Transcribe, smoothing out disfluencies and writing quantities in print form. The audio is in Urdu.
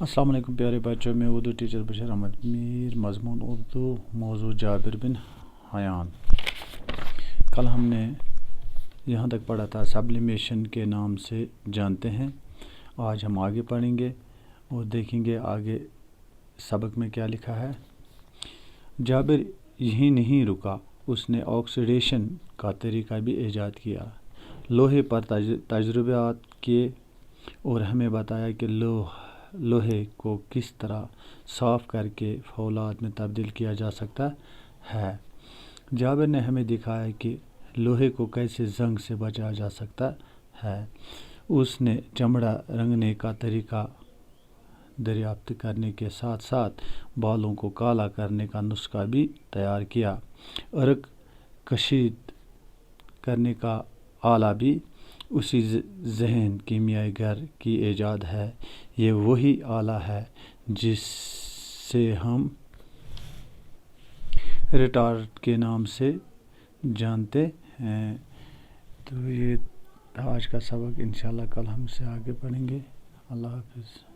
السلام علیکم پیارے بچوں، میں اردو ٹیچر بشیر احمد میر، مضمون اردو، موضوع جابر بن حیان۔ کل ہم نے یہاں تک پڑھا تھا سبلیمیشن کے نام سے جانتے ہیں۔ آج ہم آگے پڑھیں گے اور دیکھیں گے آگے سبق میں کیا لکھا ہے۔ جابر یہیں نہیں رکا، اس نے آکسیڈیشن کا طریقہ بھی ایجاد کیا، لوہے پر تجربات کیے اور ہمیں بتایا کہ لوہے کو کس طرح صاف کر کے فولاد میں تبدیل کیا جا سکتا ہے۔ جابر نے ہمیں دکھایا کہ لوہے کو کیسے زنگ سے بچایا جا سکتا ہے۔ اس نے چمڑا رنگنے کا طریقہ دریافت کرنے کے ساتھ ساتھ بالوں کو کالا کرنے کا نسخہ بھی تیار کیا۔ عرق کشید کرنے کا آلہ بھی اسی ذہین کیمیائی گھر کی ایجاد ہے۔ یہ وہی آلہ ہے جس سے ہم ریٹارڈ کے نام سے جانتے ہیں۔ تو یہ آج کا سبق، انشاءاللہ کل ہم سے آگے پڑھیں گے۔ اللہ حافظ۔